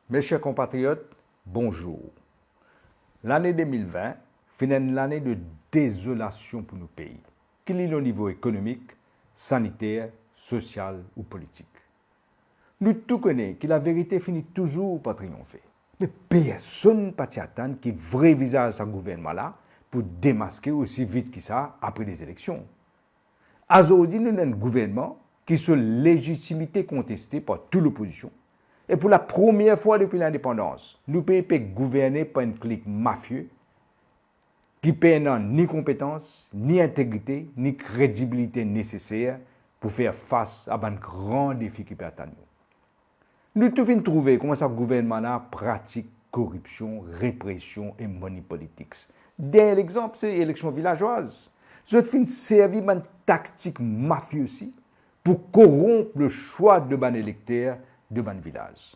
Mes chers compatriotes, bonjour. L'année 2020 finit l'année de désolation pour nos pays, qu'il est au niveau économique, sanitaire, social ou politique. Nous tous connaissons que la vérité finit toujours par triompher. Mais personne ne peut attendre qu'il vrai visage de ce gouvernement-là pour démasquer aussi vite que ça après les élections. Aujourd'hui, nous avons un gouvernement qui a une légitimité contestée par toute l'opposition. Et pour la première fois depuis l'indépendance, nous pays gouverner par une clique mafieuse qui n'a ni compétence, ni intégrité, ni crédibilité nécessaire pour faire face à un grand défi qui peut attendre nous. Nous devons trouver comment ce gouvernement pratique corruption, répression et money politics. Dernier exemple, c'est l'élection villageoise. Nous devons servir une tactique mafieuse pour corrompre le choix de ban électeurs de ban village.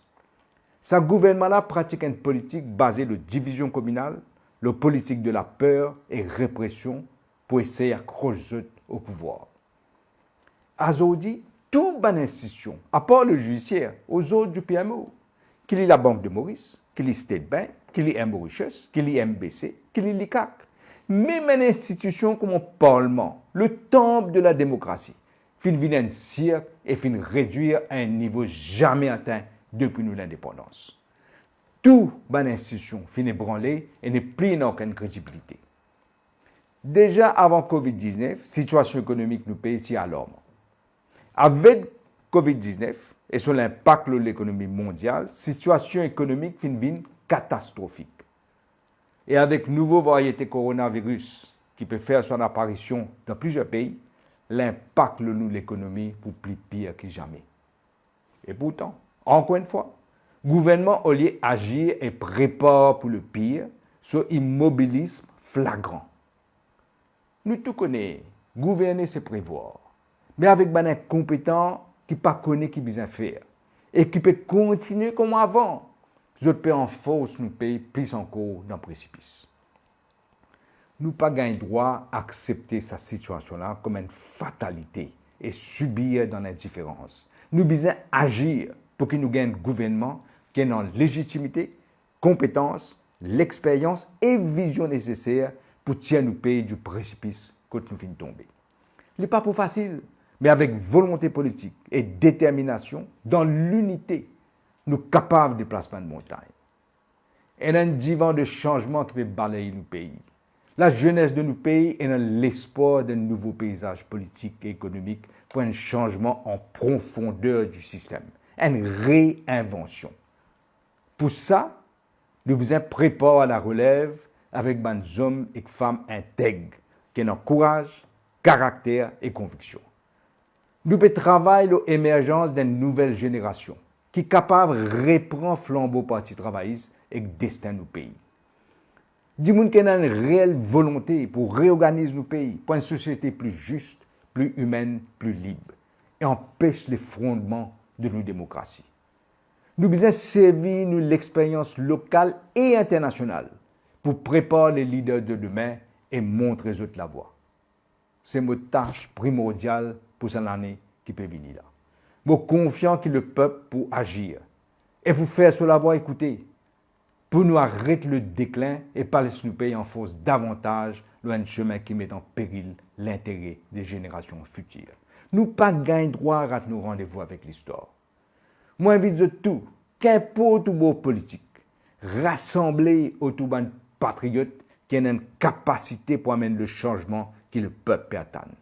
Ce gouvernement-là pratique une politique basée sur la division communale, la politique de la peur et répression pour essayer d'accrocher au pouvoir. Aujourd'hui, toute bonne institution, à part le judiciaire, aux autres du PMO, qu'il y ait la Banque de Maurice, qu'il y ait State Bank, qu'il y ait Mauritius, qu'il y ait MBC, qu'il y ait l'ICAC, même une institution comme le Parlement, le temple de la démocratie, fin venir un cirque et fin réduire à un niveau jamais atteint depuis l'indépendance. Toute bonne institution finit branlée et n'est plus dans aucune crédibilité. Déjà avant Covid-19, la situation économique du pays est alarmante. Avec Covid-19 et sur l'impact de l'économie mondiale, la situation économique finit catastrophique. Et avec nouveau variété coronavirus qui peut faire son apparition dans plusieurs pays, l'impact de l'économie pour plus pire que jamais. Et pourtant, encore une fois, le gouvernement au lieu d'agir et prépare pour le pire sur immobilisme flagrant. Nous tous connaissons, gouverner c'est prévoir, mais avec des incompétents qui ne connaissent pas qui besoin faire et qui peut continuer comme avant. Je peux en force nous pays plus encore dans le précipice. Nous pas gain droit à accepter cette situation-là comme une fatalité et subir dans l'indifférence. Nous devons agir pour que nous gagnions un gouvernement qui ait une légitimité, compétence, l'expérience et vision nécessaires pour tirer nos pays du précipice quand nous finissons tomber. Ce n'est pas pour facile, mais avec volonté politique et détermination, dans l'unité, nous sommes capables de déplacement de montagne. Et un divan de changement qui peut balayer nos pays. La jeunesse de nos pays est dans l'espoir d'un nouveau paysage politique et économique pour un changement en profondeur du système, une réinvention. Pour ça, nous devons préparer la relève avec des hommes et femmes intègres qui ont courage, caractère et conviction. Nous devons travailler l'émergence d'une nouvelle génération qui est capable de reprendre flambeau parti travailliste et destin nos pays. Dis moun qui a une réelle volonté pour réorganiser nos pays, pour une société plus juste, plus humaine, plus libre, et empêche les fondements de nos démocraties. Nous devons servir l'expérience locale et internationale pour préparer les leaders de demain et montrer aux autres la voie. C'est notre tâche primordiale pour cette année qui peut venir là. Je suis confiant que le peuple pour agir et pour faire sur la voie écouter, pour nous arrêter le déclin et pas laisser nous payer en force davantage un chemin qui met en péril l'intérêt des générations futures. Nous pas gagnons droit à rater nos rendez-vous avec l'histoire. Moi, j'invite de tout, qu'importe où beau politique, rassembler autour d'un patriote qui a une capacité pour amener le changement que le peuple peut attendre.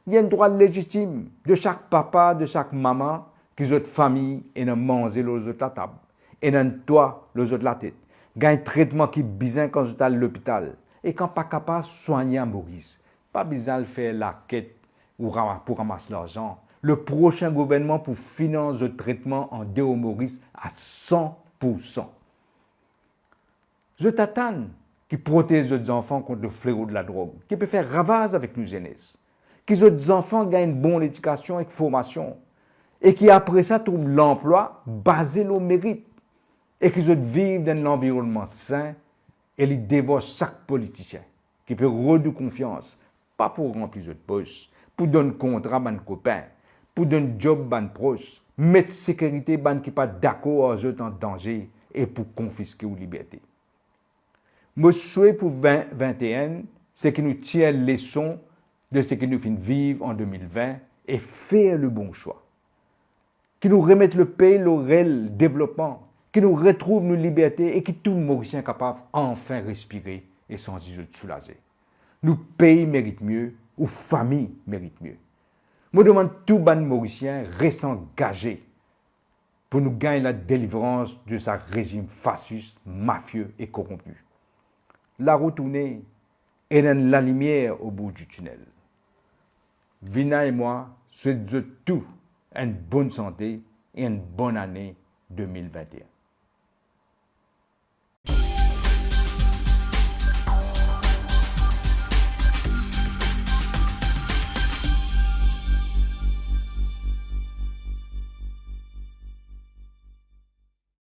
Il y a un droit légitime de chaque papa, de chaque maman, qui ont famille et de manger les autres la table. Et dans toi, les autres la tête. Il y a un traitement qui est bizarre quand vous êtes à l'hôpital. Et quand pas capable de soigner à Maurice. Pas besoin de faire la quête pour ramasser l'argent. Le prochain gouvernement pour financer le traitement en Déo Maurice à 100%. Je t'attends qui protège les enfants contre le fléau de la drogue, qui peut faire ravage avec nos jeunesse. Que les enfants gagnent une bonne éducation et formation. Et qui après ça trouvent l'emploi basé sur le mérite. Et qu'ils vivent dans un environnement sain et ils dévorent chaque politicien qui peut redonner confiance, pas pour remplir de poches, pour donner contrat à un copain, pour donner job à un proche, mettre sécurité ban qui pas d'accord aux autres en danger et pour confisquer ou liberté. Mon souhait pour 2021, c'est que nous tirions leçon de ce que nous finissons vivre en 2020 et faire le bon choix. Que nous remettent le pays, le réel développement, que nous retrouvent nos libertés et que tout Mauricien capable enfin respirer et s'en soulager. Nous pays méritent mieux, ou famille mérite mieux. Je demande tout ban Mauricien reste engagé pour nous gagner la délivrance de ce régime fasciste, mafieux et corrompu. La route tournée est dans la lumière au bout du tunnel. Vina et moi souhaitons tout une bonne santé et une bonne année 2021.